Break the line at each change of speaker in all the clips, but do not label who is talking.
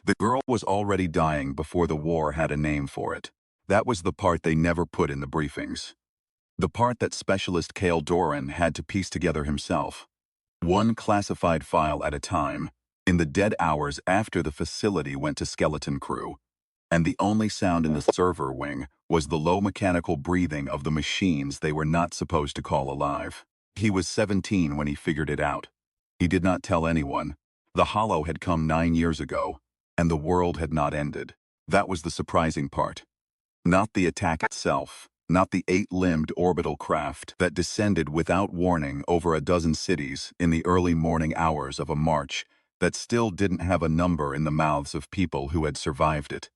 The girl was already dying before the war had a name for it. That was the part they never put in the briefings. The part that specialist Cale Doran had to piece together himself. One classified file at a time, in the dead hours after the facility went to skeleton crew. And the only sound in the server wing was the low mechanical breathing of the machines they were not supposed to call alive. He was 17 when he figured it out. He did not tell anyone. The Hollow had come 9 years ago, and the world had not ended. That was the surprising part. Not the attack itself, not the 8-limbed orbital craft that descended without warning over a dozen cities in the early morning hours of a march that still didn't have a number in the mouths of people who had survived it.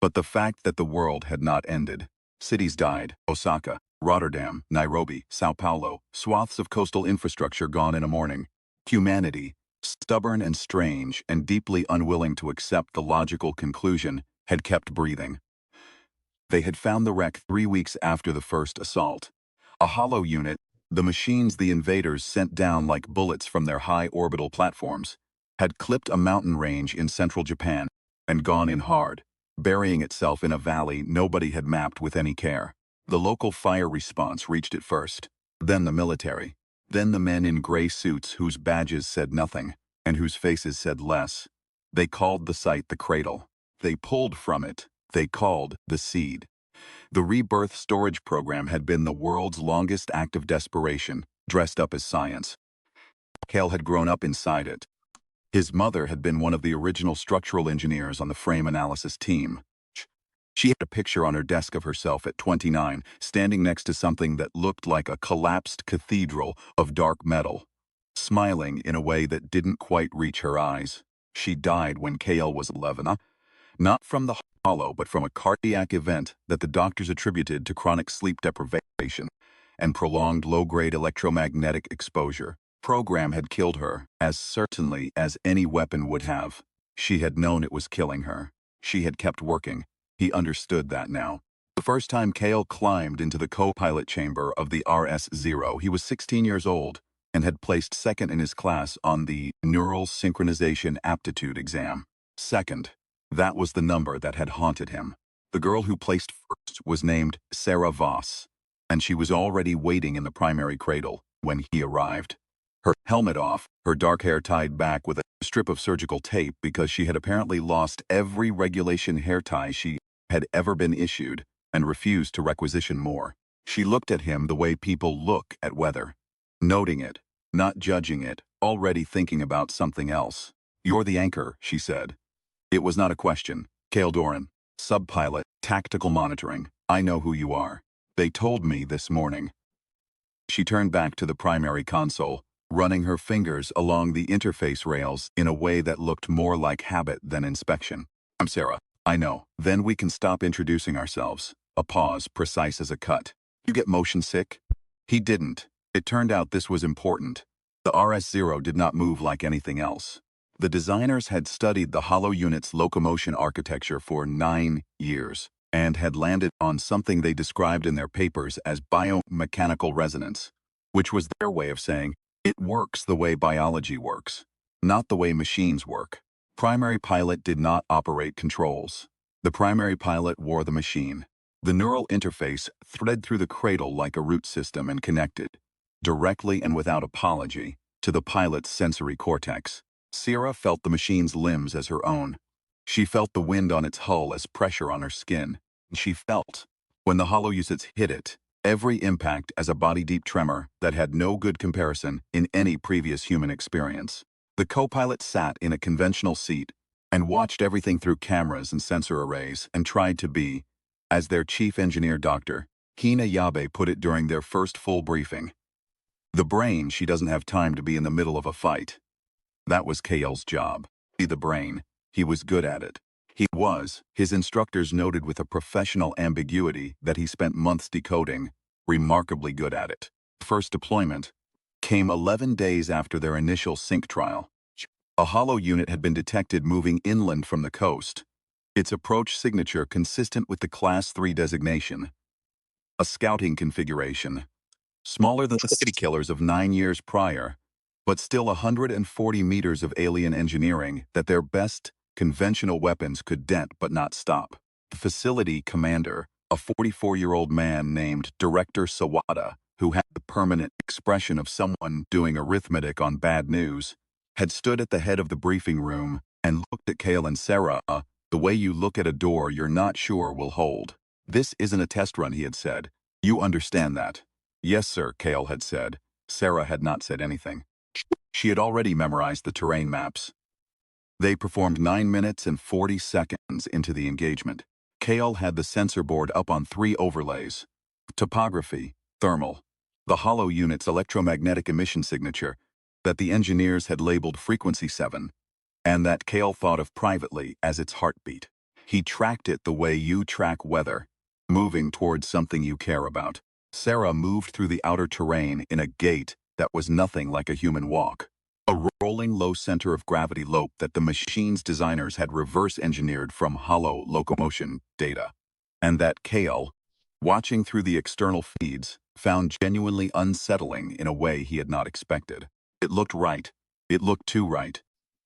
But the fact that the world had not ended. Cities died: Osaka, Rotterdam, Nairobi, Sao Paulo, swaths of coastal infrastructure gone in a morning. Humanity, stubborn and strange and deeply unwilling to accept the logical conclusion, had kept breathing. They had found the wreck 3 weeks after the first assault. A hollow unit, the machines the invaders sent down like bullets from their high orbital platforms, had clipped a mountain range in central Japan and gone in hard, burying itself in a valley nobody had mapped with any care. The local fire response reached it first, then the military, then the men in gray suits whose badges said nothing, and whose faces said less. They called the site the Cradle. They pulled from it. They called the Seed. The rebirth storage program had been the world's longest act of desperation, dressed up as science. Cale had grown up inside it. His mother had been one of the original structural engineers on the frame analysis team. She had a picture on her desk of herself at 29, standing next to something that looked like a collapsed cathedral of dark metal, smiling in a way that didn't quite reach her eyes. She died when Cale was 11, not from the hollow, but from a cardiac event that the doctors attributed to chronic sleep deprivation and prolonged low-grade electromagnetic exposure. Program had killed her, as certainly as any weapon would have. She had known it was killing her. She had kept working. He understood that now. The first time Cale climbed into the co-pilot chamber of the RS-0, he was 16 years old and had placed second in his class on the Neural Synchronization Aptitude exam. Second. That was the number that had haunted him. The girl who placed first was named Sarah Voss, and she was already waiting in the primary cradle when he arrived. Her helmet off, her dark hair tied back with a strip of surgical tape because she had apparently lost every regulation hair tie she had ever been issued and refused to requisition more. She looked at him the way people look at weather, noting it, not judging it, already thinking about something else. "You're the anchor," she said. It was not a question. Cale Doran, subpilot, tactical monitoring. I know who you are. They told me this morning. She turned back to the primary console, running her fingers along the interface rails in a way that looked more like habit than inspection. "I'm Sarah. I know. Then we can stop introducing ourselves." A pause, precise as a cut. "You get motion sick?" He didn't. It turned out this was important. The RS-0 did not move like anything else. The designers had studied the hollow unit's locomotion architecture for 9 years and had landed on something they described in their papers as biomechanical resonance, which was their way of saying, it works the way biology works, not the way machines work. Primary pilot did not operate controls. The primary pilot wore the machine. The neural interface threaded through the cradle like a root system and connected, directly and without apology, to the pilot's sensory cortex. Sarah felt the machine's limbs as her own. She felt the wind on its hull as pressure on her skin. She felt, when the hollow units hit it, every impact as a body-deep tremor that had no good comparison in any previous human experience. The co-pilot sat in a conventional seat and watched everything through cameras and sensor arrays and tried to be, as their chief engineer Dr. Hina Yabe put it during their first full briefing, the brain. She doesn't have time to be in the middle of a fight. That was Cale's job. Be the brain. He was good at it. He was, his instructors noted with a professional ambiguity that he spent months decoding, remarkably good at it. First deployment came 11 days after their initial sync trial. A hollow unit had been detected moving inland from the coast, its approach signature consistent with the Class 3 designation. A scouting configuration, smaller than the city killers of 9 years prior, but still 140 meters of alien engineering that their best conventional weapons could dent but not stop. The facility commander, a 44-year-old man named Director Sawada, who had the permanent expression of someone doing arithmetic on bad news, had stood at the head of the briefing room and looked at Kale and Sarah the way you look at a door you're not sure will hold. "This isn't a test run," he had said. "You understand that?" "Yes, sir," Kale had said. Sarah had not said anything. She had already memorized the terrain maps. They performed 9 minutes and 40 seconds into the engagement. Kale had the sensor board up on 3 overlays: topography, thermal, the hollow unit's electromagnetic emission signature that the engineers had labeled Frequency 7, and that Kale thought of privately as its heartbeat. He tracked it the way you track weather, moving towards something you care about. Sarah moved through the outer terrain in a gait that was nothing like a human walk, a rolling low center of gravity lope that the machine's designers had reverse-engineered from hollow locomotion data, and that Kale, watching through the external feeds, found genuinely unsettling in a way he had not expected. It looked right. It looked too right.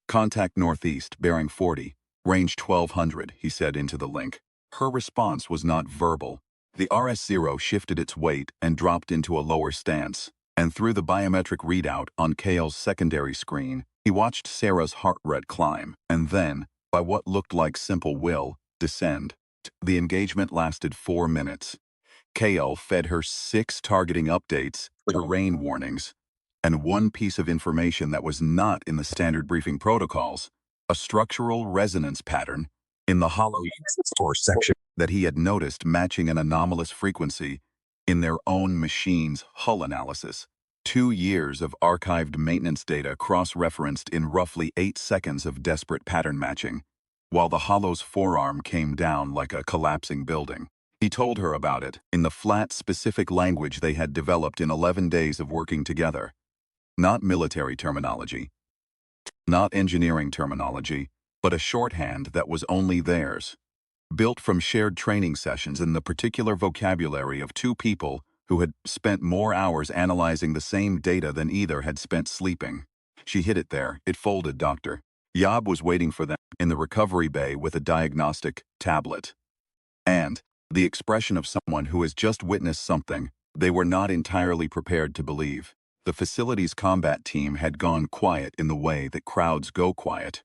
"Contact northeast, bearing 40, range 1200, he said into the link. Her response was not verbal. The RS-0 shifted its weight and dropped into a lower stance, and through the biometric readout on Kale's secondary screen, he watched Sarah's heart rate climb, and then, by what looked like simple will, descend. The engagement lasted 4 minutes. Kale fed her 6 targeting updates, terrain warnings, and one piece of information that was not in the standard briefing protocols: a structural resonance pattern in the hollow core section that he had noticed matching an anomalous frequency in their own machine's hull analysis. 2 years of archived maintenance data cross-referenced in roughly 8 seconds of desperate pattern matching, while the hollow's forearm came down like a collapsing building. He told her about it in the flat, specific language they had developed in 11 days of working together. Not military terminology, not engineering terminology, but a shorthand that was only theirs, built from shared training sessions in the particular vocabulary of 2 people who had spent more hours analyzing the same data than either had spent sleeping. She hit it there. It folded, Doctor. Yob was waiting for them in the recovery bay with a diagnostic tablet. And the expression of someone who has just witnessed something they were not entirely prepared to believe. The facility's combat team had gone quiet in the way that crowds go quiet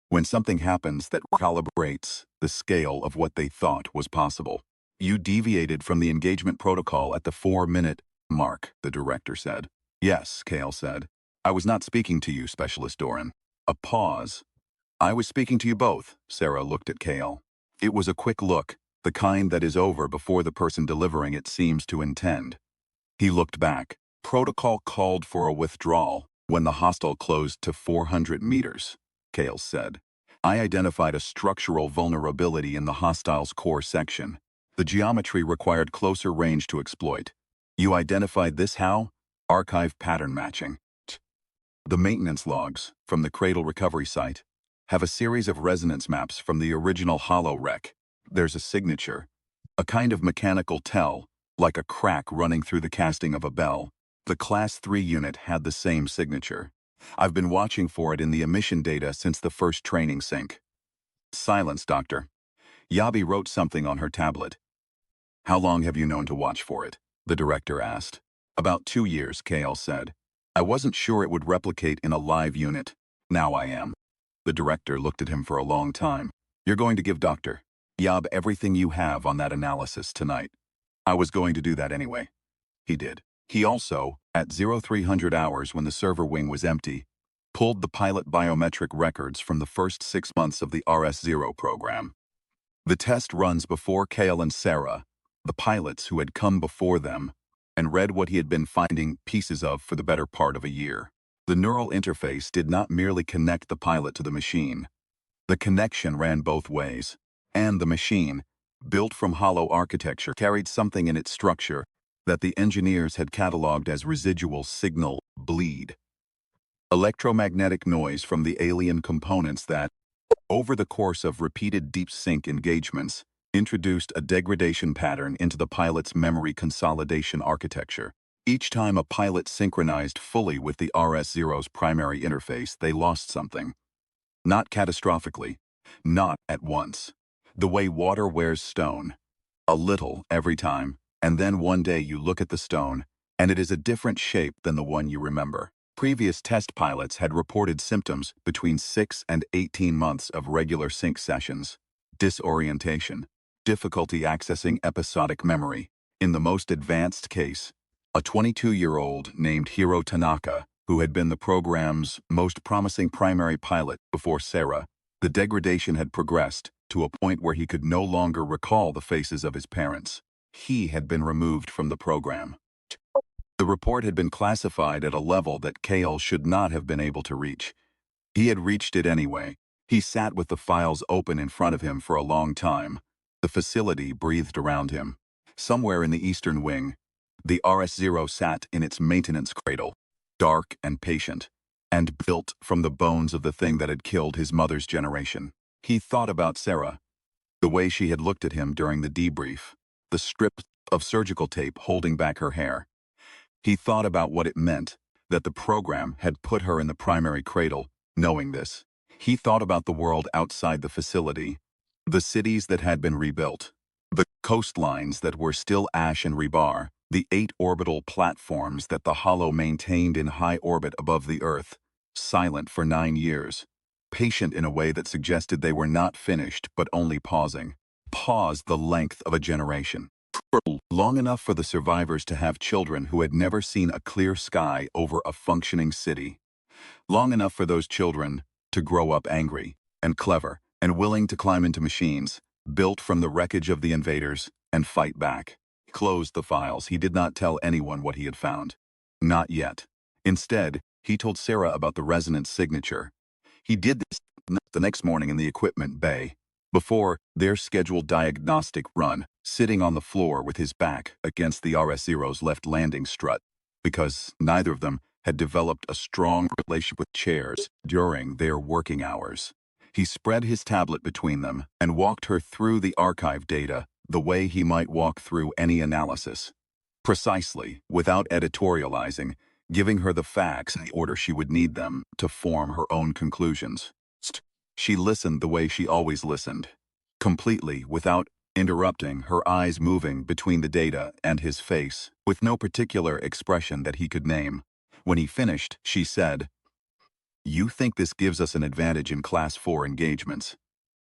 when something happens that calibrates the scale of what they thought was possible. "You deviated from the engagement protocol at the 4-minute mark," the director said. "Yes," Kale said. "I was not speaking to you, Specialist Doran." A pause. "I was speaking to you both." Sarah looked at Kale. It was a quick look, the kind that is over before the person delivering it seems to intend. He looked back. "Protocol called for a withdrawal when the hostile closed to 400 meters, Kale said. "I identified a structural vulnerability in the hostile's core section. The geometry required closer range to exploit. You identified this how? Archive pattern matching. The maintenance logs from the Cradle recovery site have a series of resonance maps from the original hollow wreck. There's a signature, a kind of mechanical tell, like a crack running through the casting of a bell. The Class 3 unit had the same signature. I've been watching for it in the emission data since the first training sync." "Silence, Doctor." Yabi wrote something on her tablet. "How long have you known to watch for it?" the director asked. "About 2 years, Kale said. I wasn't sure it would replicate in a live unit. Now I am." The director looked at him for a long time. "You're going to give Dr. Yab everything you have on that analysis tonight." "I was going to do that anyway." He did. He also, at 0300 hours when the server wing was empty, pulled the pilot biometric records from the first 6 months of the RS-0 program. The test runs before Kale and Sarah, the pilots who had come before them, and read what he had been finding pieces of for the better part of a year. The neural interface did not merely connect the pilot to the machine. The connection ran both ways, and the machine, built from hollow architecture, carried something in its structure that the engineers had cataloged as residual signal bleed. Electromagnetic noise from the alien components that, over the course of repeated deep sync engagements, introduced a degradation pattern into the pilot's memory consolidation architecture. Each time a pilot synchronized fully with the RS-0's primary interface, they lost something. Not catastrophically, Not at once. The way water wears stone. A little every time, and then one day you look at the stone, and it is a different shape than the one you remember. Previous test pilots had reported symptoms between 6 and 18 months of regular sync sessions. Disorientation. Difficulty accessing episodic memory. In the most advanced case, a 22-year-old named Hiro Tanaka, who had been the program's most promising primary pilot before Sarah, the degradation had progressed to a point where he could no longer recall the faces of his parents. He had been removed from the program. The report had been classified at a level that Kale should not have been able to reach. He had reached it anyway. He sat with the files open in front of him for a long time. The facility breathed around him. Somewhere in the eastern wing, the RS-0 sat in its maintenance cradle, dark and patient, and built from the bones of the thing that had killed his mother's generation. He thought about Sarah, the way she had looked at him during the debrief, the strip of surgical tape holding back her hair. He thought about what it meant that the program had put her in the primary cradle, knowing this. He thought about the world outside the facility, the cities that had been rebuilt, the coastlines that were still ash and rebar, the 8 orbital platforms that the Hollow maintained in high orbit above the Earth, silent for 9 years, patient in a way that suggested they were not finished but only pausing. Paused the length of a generation. Long enough for the survivors to have children who had never seen a clear sky over a functioning city. Long enough for those children to grow up angry and clever and willing to climb into machines, built from the wreckage of the invaders, and fight back. He closed the files. He did not tell anyone what he had found. Not yet. Instead, he told Sarah about the resonance signature. He did this the next morning in the equipment bay, before their scheduled diagnostic run, sitting on the floor with his back against the RS-0's left landing strut, because neither of them had developed a strong relationship with chairs during their working hours. He spread his tablet between them and walked her through the archive data the way he might walk through any analysis. Precisely, without editorializing, giving her the facts in the order she would need them to form her own conclusions. She listened the way she always listened, completely without interrupting, her eyes moving between the data and his face, with no particular expression that he could name. When he finished, she said, "You think this gives us an advantage in Class 4 engagements.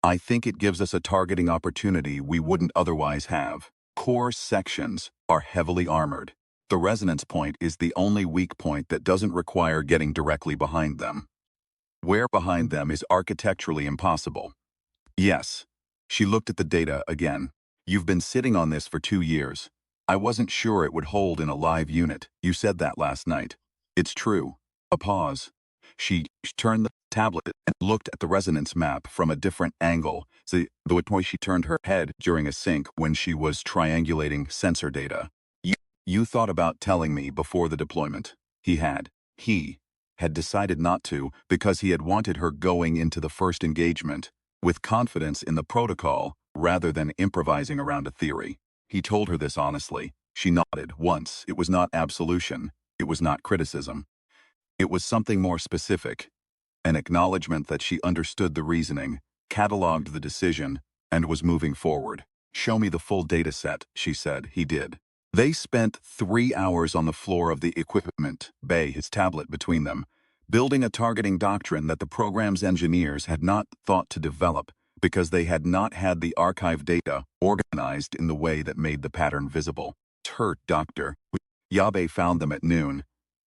I think it gives us a targeting opportunity we wouldn't otherwise have. Core sections are heavily armored. The resonance point is the only weak point that doesn't require getting directly behind them. Where behind them is architecturally impossible." Yes. She looked at the data again. "You've been sitting on this for 2 years. I wasn't sure it would hold in a live unit. You said that last night." "It's true." A pause. She turned the tablet and looked at the resonance map from a different angle, the way she turned her head during a sync when she was triangulating sensor data. You thought about telling me before the deployment." He had decided not to because he had wanted her going into the first engagement with confidence in the protocol rather than improvising around a theory. He told her this honestly. She nodded once. It was not absolution. It was not criticism. It was something more specific, an acknowledgement that she understood the reasoning, cataloged the decision, and was moving forward. "Show me the full data set," she said. He did. They spent 3 hours on the floor of the equipment bay, his tablet between them, building a targeting doctrine that the program's engineers had not thought to develop because they had not had the archive data organized in the way that made the pattern visible. "Hurt, Doctor." Yabe found them at noon.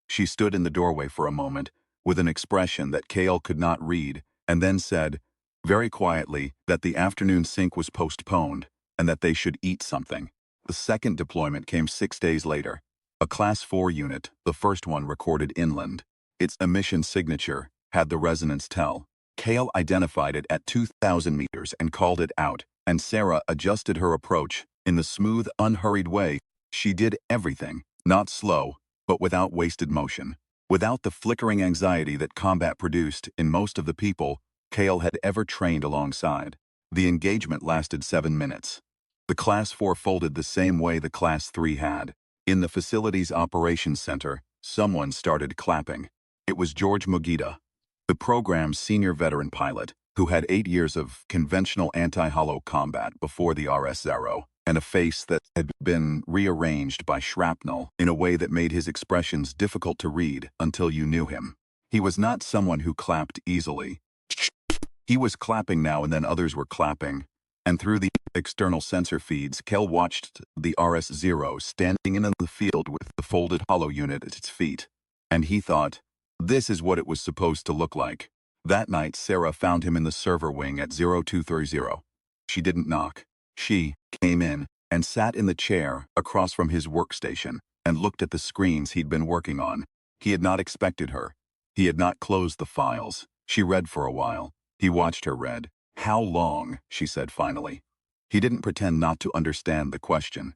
She stood in the doorway for a moment, with an expression that Kale could not read, and then said, very quietly, that the afternoon sync was postponed, and that they should eat something. The second deployment came 6 days later. A Class 4 unit, the first one recorded inland. Its emission signature had the resonance tell. Kale identified it at 2,000 meters and called it out, and Sarah adjusted her approach in the smooth, unhurried way. She did everything, not slow, but without wasted motion, without the flickering anxiety that combat produced in most of the people Kale had ever trained alongside. The engagement lasted 7 minutes. The Class 4 folded the same way the Class 3 had. In the facility's operations center, someone started clapping. It was George Mugita, the program's senior veteran pilot. who had 8 years of conventional anti-hollow combat before the RS-0, and a face that had been rearranged by shrapnel in a way that made his expressions difficult to read until you knew him. He was not someone who clapped easily. He was clapping now, and then others were clapping. And through the external sensor feeds, Kel watched the RS-0 standing in the field with the folded hollow unit at its feet. And he thought, this is what it was supposed to look like. That night, Sarah found him in the server wing at 0230. She didn't knock. She came in and sat in the chair across from his workstation and looked at the screens he'd been working on. He had not expected her. He had not closed the files. She read for a while. He watched her read. How long? She said finally. He didn't pretend not to understand the question.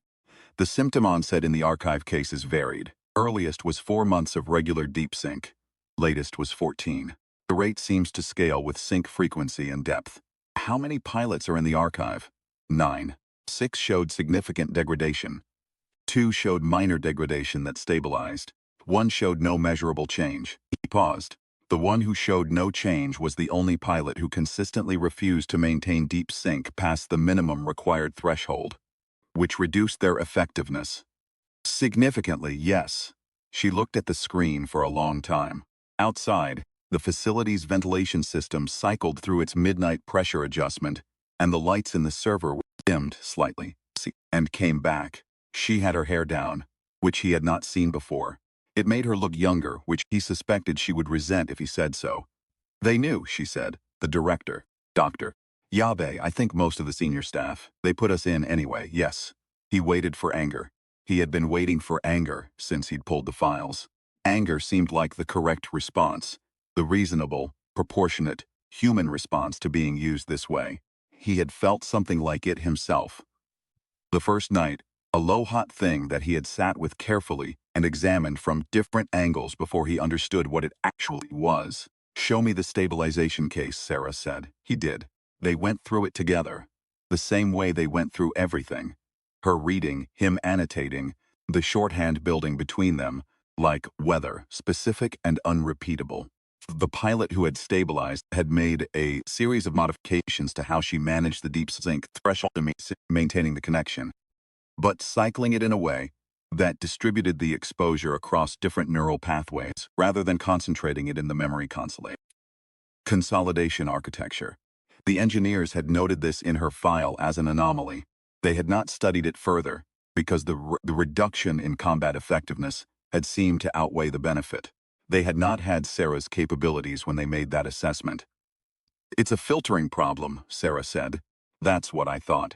The symptom onset in the archive cases varied. Earliest was 4 months of regular deep sync. Latest was 14. The rate seems to scale with sync frequency and depth. How many pilots are in the archive? 9. 6 showed significant degradation. 2 showed minor degradation that stabilized. 1 showed no measurable change. He paused. The one who showed no change was the only pilot who consistently refused to maintain deep sync past the minimum required threshold, which reduced their effectiveness. Significantly, yes. She looked at the screen for a long time. Outside, the facility's ventilation system cycled through its midnight pressure adjustment, and the lights in the server were dimmed slightly, and came back. She had her hair down, which he had not seen before. It made her look younger, which he suspected she would resent if he said so. They knew, she said. The director. Dr. Yabe, I think most of the senior staff. They put us in anyway, yes. He waited for anger. He had been waiting for anger since he'd pulled the files. Anger seemed like the correct response, the reasonable, proportionate, human response to being used this way. He had felt something like it himself. The first night, a low-hot thing that he had sat with carefully and examined from different angles before he understood what it actually was. Show me the stabilization case, Sarah said. He did. They went through it together, the same way they went through everything. Her reading, him annotating, the shorthand building between them, like weather, specific and unrepeatable. The pilot who had stabilized had made a series of modifications to how she managed the deep sync threshold to maintaining the connection, but cycling it in a way that distributed the exposure across different neural pathways rather than concentrating it in the memory consolidation architecture. The engineers had noted this in her file as an anomaly. They had not studied it further because the reduction in combat effectiveness had seemed to outweigh the benefit. They had not had Sarah's capabilities when they made that assessment. It's a filtering problem, Sarah said. That's what I thought.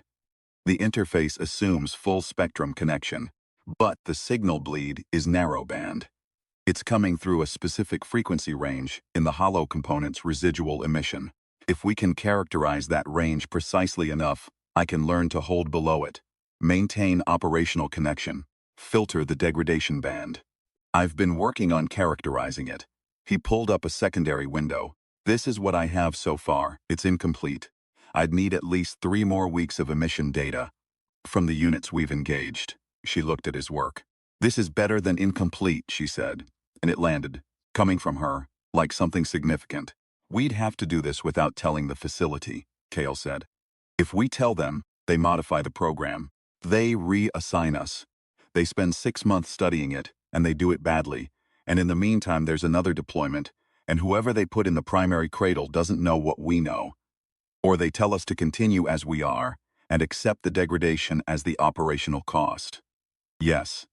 The interface assumes full spectrum connection, but the signal bleed is narrowband. It's coming through a specific frequency range in the hollow component's residual emission. If we can characterize that range precisely enough, I can learn to hold below it, maintain operational connection, filter the degradation band. I've been working on characterizing it. He pulled up a secondary window. This is what I have so far. It's incomplete. I'd need at least 3 more weeks of emission data from the units we've engaged. She looked at his work. This is better than incomplete, she said, and it landed, coming from her, like something significant. We'd have to do this without telling the facility, Cale said. If we tell them, they modify the program. They reassign us. They spend 6 months studying it, and they do it badly. And in the meantime, there's another deployment, and whoever they put in the primary cradle doesn't know what we know. Or they tell us to continue as we are, and accept the degradation as the operational cost. Yes.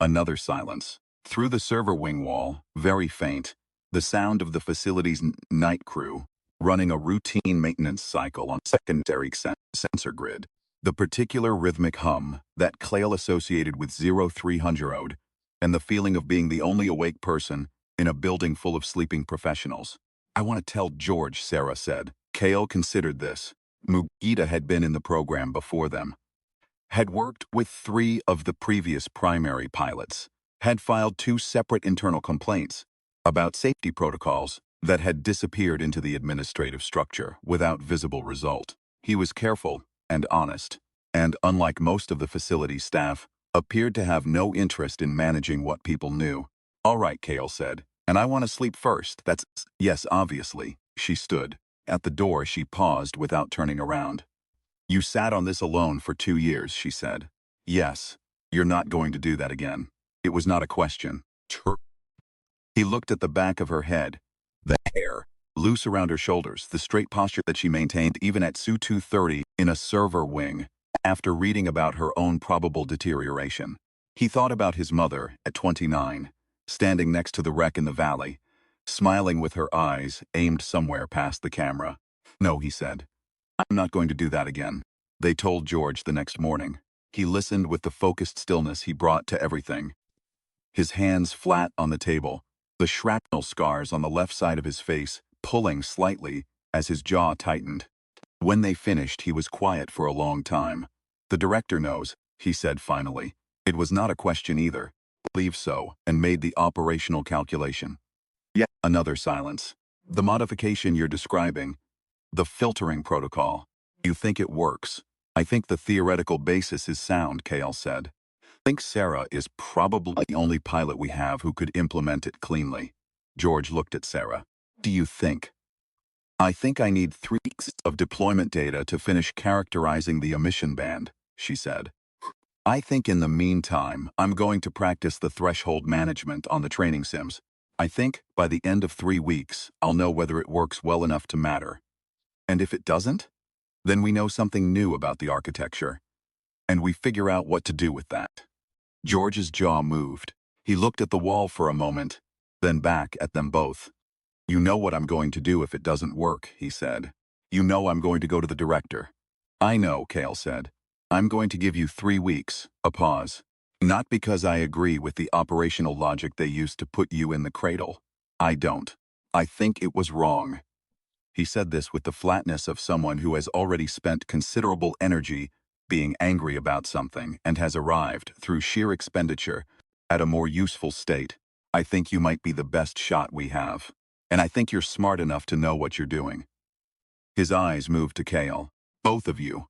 Another silence. Through the server wing wall, very faint, the sound of the facility's night crew running a routine maintenance cycle on secondary sensor grid. The particular rhythmic hum that Clayle associated with 0300 and the feeling of being the only awake person in a building full of sleeping professionals. I want to tell George, Sarah said. Cale considered this. Mugita had been in the program before them, had worked with 3 of the previous primary pilots, had filed 2 separate internal complaints about safety protocols that had disappeared into the administrative structure without visible result. He was careful and honest, and unlike most of the facility staff, appeared to have no interest in managing what people knew. All right, Cale said, and I want to sleep first. That's, yes, obviously. She stood. At the door, she paused without turning around. "You sat on this alone for 2 years," she said. "Yes, you're not going to do that again." It was not a question. He looked at the back of her head. The hair, loose around her shoulders, the straight posture that she maintained even at Su-230 in a server wing, after reading about her own probable deterioration. He thought about his mother, at 29, standing next to the wreck in the valley, smiling with her eyes aimed somewhere past the camera. "No," he said. "I'm not going to do that again." They told George the next morning. He listened with the focused stillness he brought to everything. His hands flat on the table, the shrapnel scars on the left side of his face pulling slightly as his jaw tightened. When they finished, he was quiet for a long time. "The director knows," he said finally. It was not a question either. "Believe so," and made the operational calculation. Yet another silence. "The modification you're describing, the filtering protocol, you think it works?" "I think the theoretical basis is sound," Kale said. "I think Sarah is probably the only pilot we have who could implement it cleanly." George looked at Sarah. "Do you think?" "I think I need 3 weeks of deployment data to finish characterizing the emission band," she said. "I think in the meantime, I'm going to practice the threshold management on the training sims. I think by the end of 3 weeks, I'll know whether it works well enough to matter. And if it doesn't, then we know something new about the architecture, and we figure out what to do with that." George's jaw moved. He looked at the wall for a moment, then back at them both. "You know what I'm going to do if it doesn't work," he said. "You know I'm going to go to the director." "I know," Kale said. "I'm going to give you 3 weeks." A pause. "Not because I agree with the operational logic they used to put you in the cradle. I don't. I think it was wrong." He said this with the flatness of someone who has already spent considerable energy being angry about something and has arrived, through sheer expenditure, at a more useful state. "I think you might be the best shot we have. And I think you're smart enough to know what you're doing." His eyes moved to Kale. "Both of you."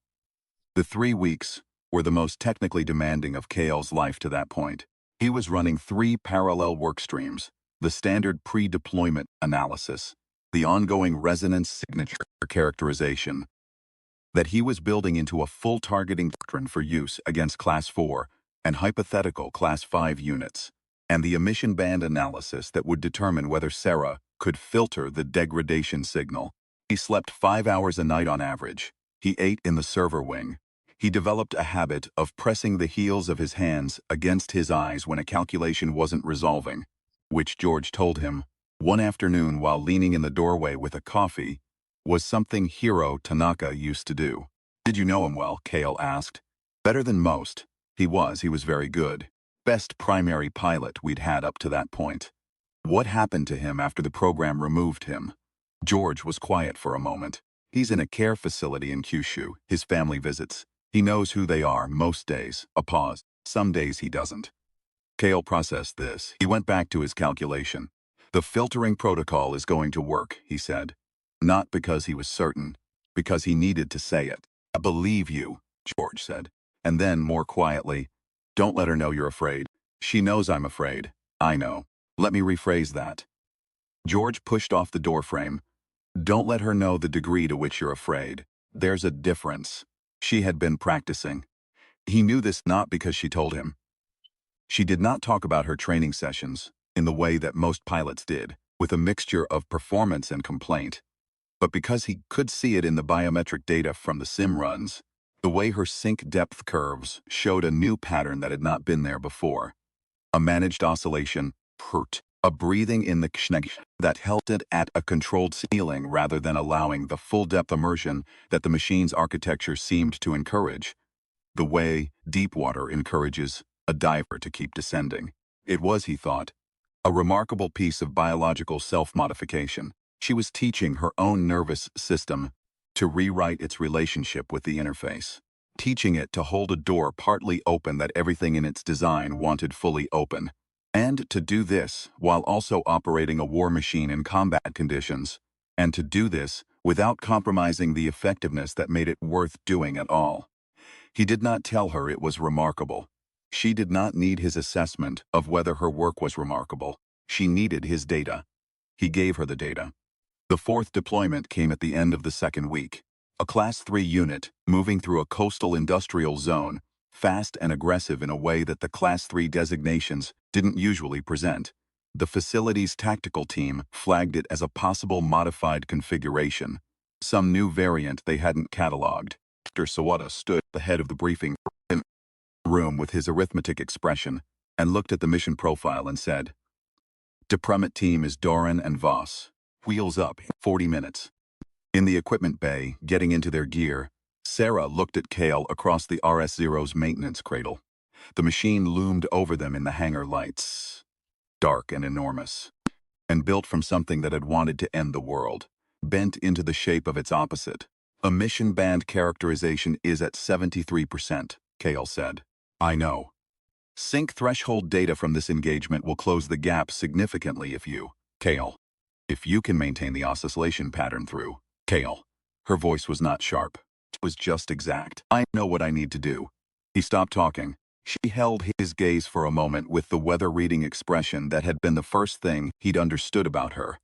The 3 weeks were the most technically demanding of Kale's life to that point. He was running 3 parallel work streams: the standard pre-deployment analysis, the ongoing resonance signature characterization, that he was building into a full targeting doctrine for use against Class 4 and hypothetical Class 5 units, and the emission band analysis that would determine whether Sarah could filter the degradation signal. He slept 5 hours a night on average. He ate in the server wing. He developed a habit of pressing the heels of his hands against his eyes when a calculation wasn't resolving, which George told him, one afternoon while leaning in the doorway with a coffee, was something Hiro Tanaka used to do. "Did you know him well?" Kale asked. "Better than most. He was very good. Best primary pilot we'd had up to that point." "What happened to him after the program removed him?" George was quiet for a moment. "He's in a care facility in Kyushu. His family visits. He knows who they are most days." A pause. "Some days he doesn't." Kale processed this. He went back to his calculation. "The filtering protocol is going to work," he said. Not because he was certain, because he needed to say it. "I believe you," George said. And then, more quietly, "Don't let her know you're afraid." "She knows I'm afraid." "I know. Let me rephrase that." George pushed off the doorframe. "Don't let her know the degree to which you're afraid. There's a difference." She had been practicing. He knew this not because she told him. She did not talk about her training sessions in the way that most pilots did, with a mixture of performance and complaint, but because he could see it in the biometric data from the sim runs. The way her sync depth curves showed a new pattern that had not been there before. A managed oscillation, pert, a breathing in the kshnek that held it at a controlled ceiling rather than allowing the full depth immersion that the machine's architecture seemed to encourage. The way deep water encourages a diver to keep descending. It was, he thought, a remarkable piece of biological self-modification. She was teaching her own nervous system to rewrite its relationship with the interface, teaching it to hold a door partly open that everything in its design wanted fully open, and to do this while also operating a war machine in combat conditions, and to do this without compromising the effectiveness that made it worth doing at all. He did not tell her it was remarkable. She did not need his assessment of whether her work was remarkable. She needed his data. He gave her the data. The fourth deployment came at the end of the second week. A Class 3 unit, moving through a coastal industrial zone, fast and aggressive in a way that the Class 3 designations didn't usually present. The facility's tactical team flagged it as a possible modified configuration, some new variant they hadn't catalogued. Dr. Sawada stood at the head of the briefing room with his arithmetic expression and looked at the mission profile and said, "Deployment team is Doran and Voss. Wheels up, 40 minutes." In the equipment bay, getting into their gear, Sarah looked at Kale across the RS-0's maintenance cradle. The machine loomed over them in the hangar lights, dark and enormous, and built from something that had wanted to end the world, bent into the shape of its opposite. "A mission band characterization is at 73%, Kale said. "I know. Sync threshold data from this engagement will close the gap significantly if you can maintain the oscillation pattern through, Kale." Her voice was not sharp. It was just exact. "I know what I need to do." He stopped talking. She held his gaze for a moment with the weather-reading expression that had been the first thing he'd understood about her,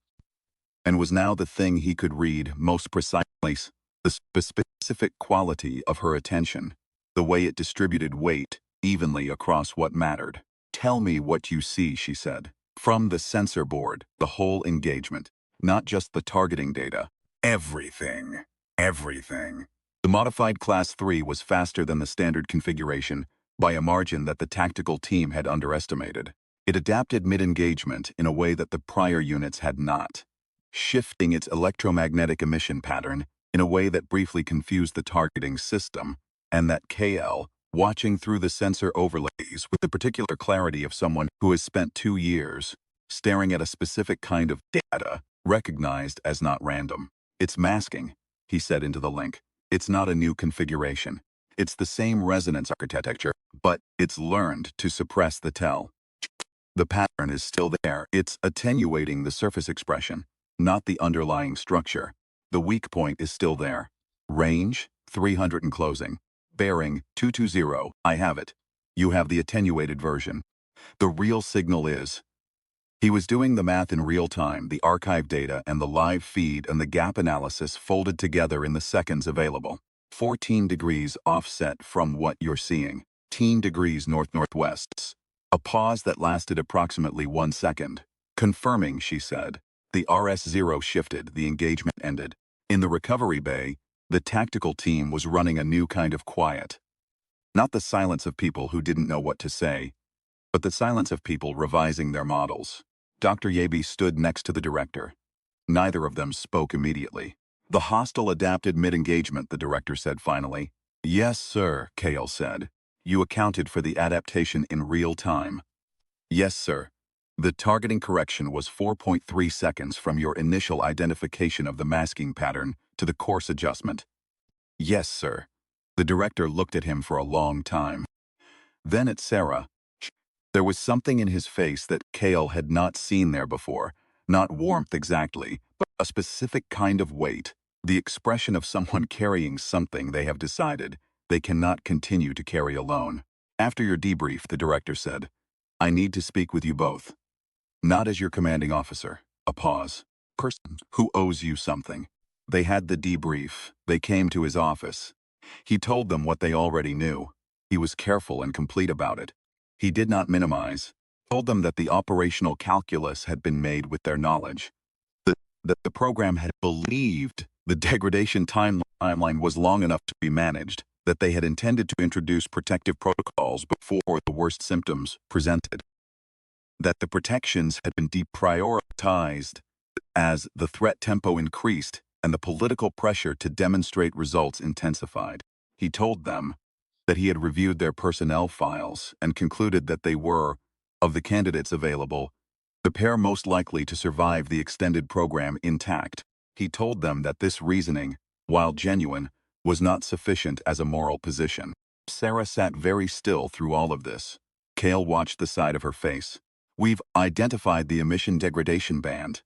and was now the thing he could read most precisely, the specific quality of her attention, the way it distributed weight evenly across what mattered. "Tell me what you see," she said. "From the sensor board, the whole engagement, not just the targeting data. Everything. Everything." The modified Class 3 was faster than the standard configuration by a margin that the tactical team had underestimated. It adapted mid-engagement in a way that the prior units had not, shifting its electromagnetic emission pattern in a way that briefly confused the targeting system, and that KL, watching through the sensor overlays with the particular clarity of someone who has spent 2 years staring at a specific kind of data, recognized as not random. "It's masking," he said into the link. "It's not a new configuration. It's the same resonance architecture, but it's learned to suppress the tell. The pattern is still there. It's attenuating the surface expression, not the underlying structure. The weak point is still there. Range, 300 and closing. Bearing, 220. I have it. You have the attenuated version. The real signal is..." He was doing the math in real time, the archive data and the live feed and the gap analysis folded together in the seconds available. 14 degrees offset from what you're seeing. 10 degrees north-northwest. A pause that lasted approximately 1 second. "Confirming," she said. The RS-0 shifted, the engagement ended. In the recovery bay, the tactical team was running a new kind of quiet. Not the silence of people who didn't know what to say, but the silence of people revising their models. Dr. Yabe stood next to the director. Neither of them spoke immediately. "The hostile adapted mid-engagement," the director said finally. "Yes, sir," Kale said. "You accounted for the adaptation in real time." "Yes, sir. The targeting correction was 4.3 seconds from your initial identification of the masking pattern to the course adjustment." "Yes, sir." The director looked at him for a long time. Then at Sarah. There was something in his face that Kale had not seen there before. Not warmth exactly, but a specific kind of weight. The expression of someone carrying something they have decided they cannot continue to carry alone. "After your debrief," the director said, "I need to speak with you both. Not as your commanding officer." A pause. "Person who owes you something." They had the debrief. They came to his office. He told them what they already knew. He was careful and complete about it. He did not minimize. Told them that the operational calculus had been made with their knowledge. That the program had believed the degradation timeline was long enough to be managed. That they had intended to introduce protective protocols before the worst symptoms presented. That the protections had been deprioritized as the threat tempo increased and the political pressure to demonstrate results intensified. He told them that he had reviewed their personnel files and concluded that they were, of the candidates available, the pair most likely to survive the extended program intact. He told them that this reasoning, while genuine, was not sufficient as a moral position. Sarah sat very still through all of this. Kale watched the side of her face. "We've identified the emission degradation band,"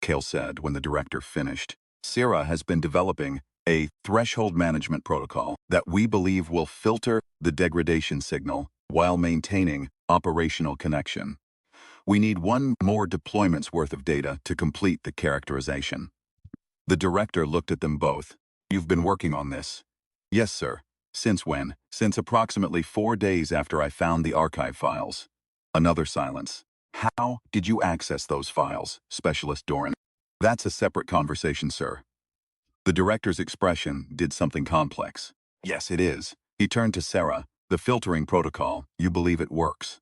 Kale said when the director finished. "Sarah has been developing a threshold management protocol that we believe will filter the degradation signal while maintaining operational connection. We need 1 more deployment's worth of data to complete the characterization." The director looked at them both. You've been working on this? Yes, sir. Since when? Since approximately 4 days after I found the archive files. Another silence. How did you access those files, Specialist Doran? That's a separate conversation, sir. The director's expression did something complex. Yes, it is. He turned to Sarah. The filtering protocol, you believe it works?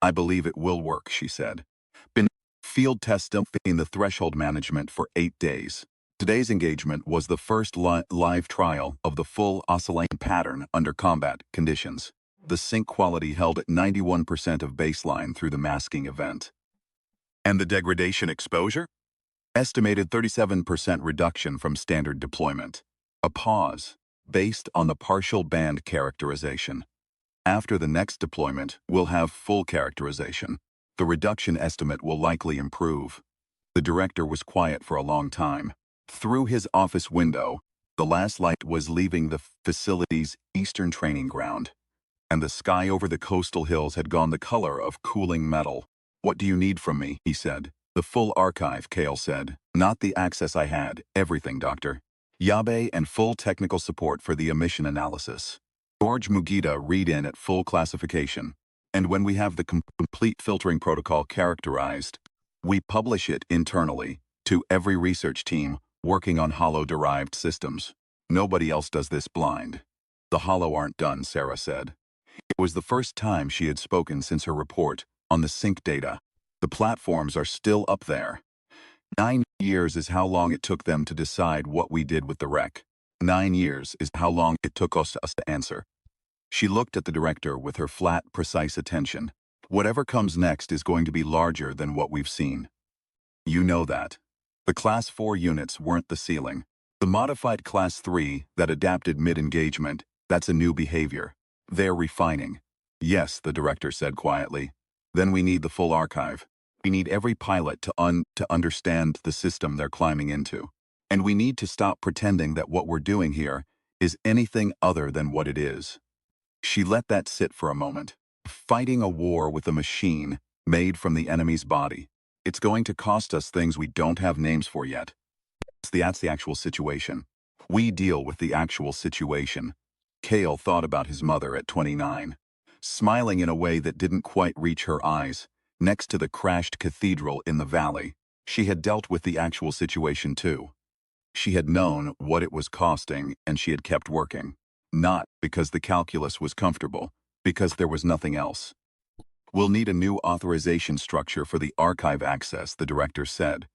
I believe it will work, she said. Been field testing the threshold management for 8 days. Today's engagement was the first live trial of the full oscillating pattern under combat conditions. The sync quality held at 91% of baseline through the masking event. And the degradation exposure? Estimated 37% reduction from standard deployment. A pause, based on the partial band characterization. After the next deployment, we'll have full characterization. The reduction estimate will likely improve. The director was quiet for a long time. Through his office window, the last light was leaving the facility's eastern training ground, and the sky over the coastal hills had gone the color of cooling metal. What do you need from me? He said. The full archive, Kale said. Not the access I had. Everything, Doctor. Yabe and full technical support for the emission analysis. George Mugita read in at full classification. And when we have the complete filtering protocol characterized, we publish it internally to every research team working on hollow-derived systems. Nobody else does this blind. The hollow aren't done, Sarah said. It was the first time she had spoken since her report on the sync data. The platforms are still up there. 9 years is how long it took them to decide what we did with the wreck. 9 years is how long it took us to answer. She looked at the director with her flat, precise attention. Whatever comes next is going to be larger than what we've seen. You know that. The Class 4 units weren't the ceiling. The modified Class 3 that adapted mid-engagement, that's a new behavior. They're refining. Yes, the director said quietly. Then we need the full archive. We need every pilot to understand the system they're climbing into. And we need to stop pretending that what we're doing here is anything other than what it is. She let that sit for a moment. Fighting a war with a machine made from the enemy's body. It's going to cost us things we don't have names for yet. That's the actual situation. We deal with the actual situation. Kale thought about his mother at 29. Smiling in a way that didn't quite reach her eyes. Next to the crashed cathedral in the valley, she had dealt with the actual situation too. She had known what it was costing and she had kept working. Not because the calculus was comfortable, because there was nothing else. We'll need a new authorization structure for the archive access, the director said.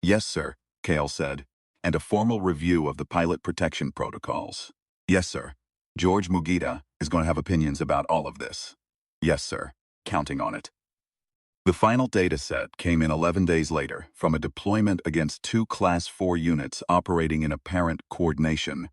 Yes, sir, Kale said, and a formal review of the pilot protection protocols. Yes, sir. George Mugita is going to have opinions about all of this. Yes, sir. Counting on it. The final data set came in 11 days later from a deployment against 2 Class 4 units operating in apparent coordination,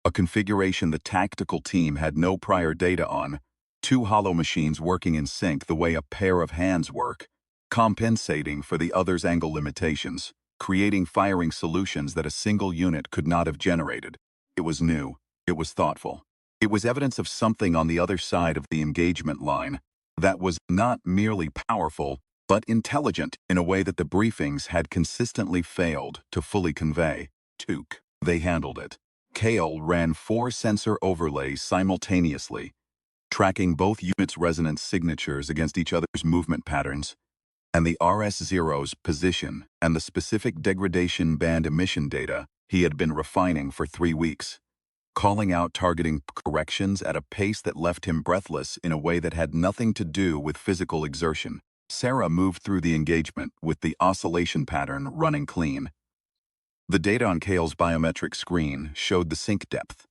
a configuration the tactical team had no prior data on, 2 hollow machines working in sync the way a pair of hands work, compensating for the other's angle limitations, creating firing solutions that a single unit could not have generated. It was new. It was thoughtful. It was evidence of something on the other side of the engagement line that was not merely powerful, but intelligent in a way that the briefings had consistently failed to fully convey. Took. They handled it. Kale ran 4 sensor overlays simultaneously, tracking both units' resonance signatures against each other's movement patterns, and the RS-0's position and the specific degradation band emission data he had been refining for 3 weeks, calling out targeting corrections at a pace that left him breathless in a way that had nothing to do with physical exertion. Sarah moved through the engagement with the oscillation pattern running clean. The data on Kale's biometric screen showed the sync depth.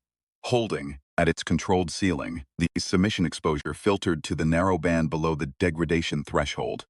Holding at its controlled ceiling, the submission exposure filtered to the narrow band below the degradation threshold.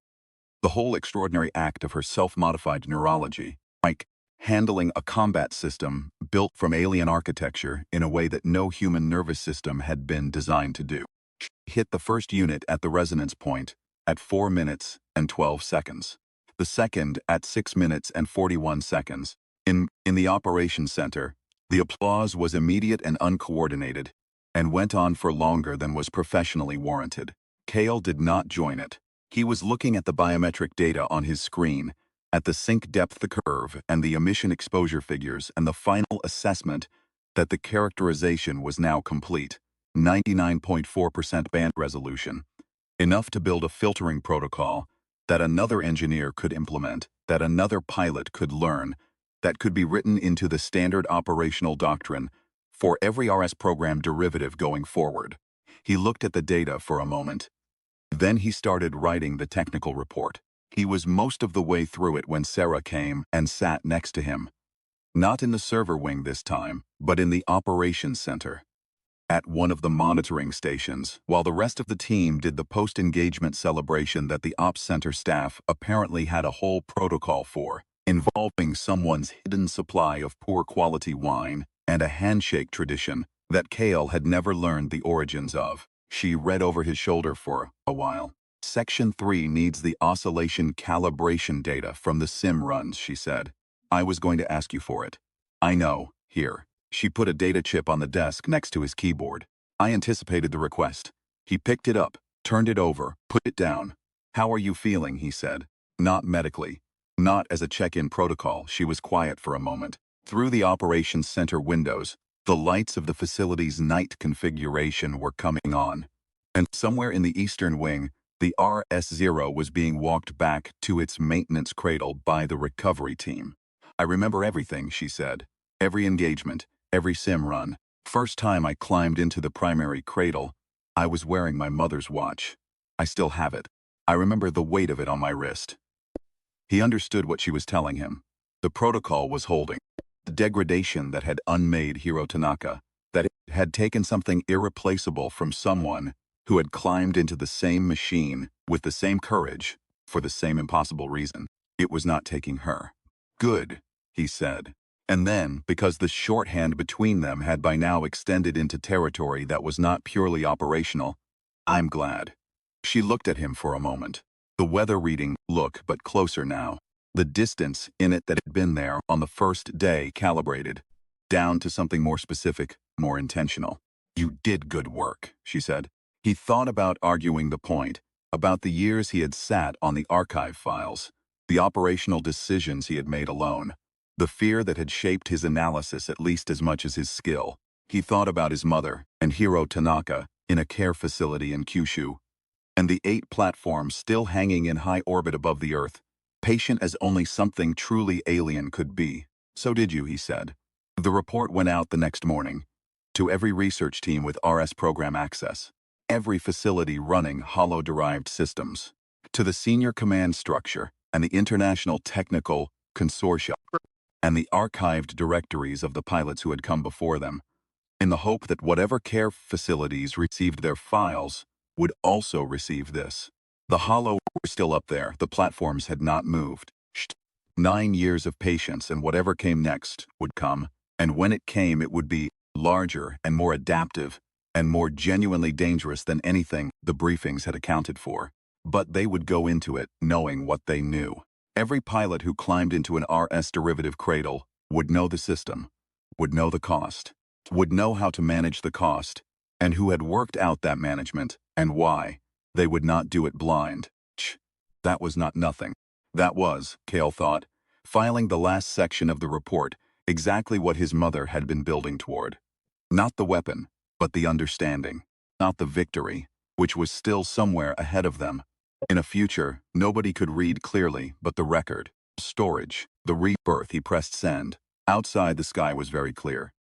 The whole extraordinary act of her self-modified neurology, like handling a combat system built from alien architecture in a way that no human nervous system had been designed to do. She hit the first unit at the resonance point at 4 minutes and 12 seconds. The second at 6 minutes and 41 seconds. In the operations center, the applause was immediate and uncoordinated, and went on for longer than was professionally warranted. Kale did not join it. He was looking at the biometric data on his screen, at the sink depth curve and the emission exposure figures and the final assessment that the characterization was now complete. 99.4% band resolution. Enough to build a filtering protocol that another engineer could implement, that another pilot could learn, that could be written into the standard operational doctrine for every RS program derivative going forward. He looked at the data for a moment. Then he started writing the technical report. He was most of the way through it when Sarah came and sat next to him. Not in the server wing this time, but in the operations center. At one of the monitoring stations, while the rest of the team did the post-engagement celebration that the Ops Center staff apparently had a whole protocol for, involving someone's hidden supply of poor-quality wine and a handshake tradition that Kale had never learned the origins of. She read over his shoulder for a while. Section 3 needs the oscillation calibration data from the sim runs, she said. I was going to ask you for it. I know, here. She put a data chip on the desk next to his keyboard. I anticipated the request. He picked it up, turned it over, put it down. How are you feeling, he said. Not medically. Not as a check-in protocol. She was quiet for a moment. Through the operations center windows, the lights of the facility's night configuration were coming on. And somewhere in the eastern wing, the RS-0 was being walked back to its maintenance cradle by the recovery team. I remember everything, she said. Every engagement. Every sim run. First time I climbed into the primary cradle, I was wearing my mother's watch. I still have it. I remember the weight of it on my wrist. He understood what she was telling him. The protocol was holding. The degradation that had unmade Hiro Tanaka, that it had taken something irreplaceable from someone who had climbed into the same machine with the same courage for the same impossible reason. It was not taking her. Good, he said. And then, because the shorthand between them had by now extended into territory that was not purely operational, I'm glad. She looked at him for a moment. The weather reading, look, but closer now. The distance in it that had been there on the first day calibrated, down to something more specific, more intentional. You did good work, she said. He thought about arguing the point, about the years he had sat on the archive files, the operational decisions he had made alone. The fear that had shaped his analysis at least as much as his skill. He thought about his mother and Hiro Tanaka in a care facility in Kyushu, and the 8 platforms still hanging in high orbit above the Earth, patient as only something truly alien could be. So did you, he said. The report went out the next morning, to every research team with RS program access, every facility running hollow-derived systems, to the senior command structure and the international technical consortia, and the archived directories of the pilots who had come before them, in the hope that whatever care facilities received their files would also receive this. The hollow were still up there, the platforms had not moved. 9 years of patience, and whatever came next would come, and when it came it would be larger and more adaptive and more genuinely dangerous than anything the briefings had accounted for. But they would go into it knowing what they knew. Every pilot who climbed into an RS derivative cradle would know the system, would know the cost, would know how to manage the cost, and who had worked out that management and why. They would not do it blind. That was not nothing. That was, Kale thought, filing the last section of the report, exactly what his mother had been building toward. Not the weapon, but the understanding. Not the victory, which was still somewhere ahead of them. In a future, nobody could read clearly but the record. Storage. The rebirth. He pressed send. Outside the sky was very clear.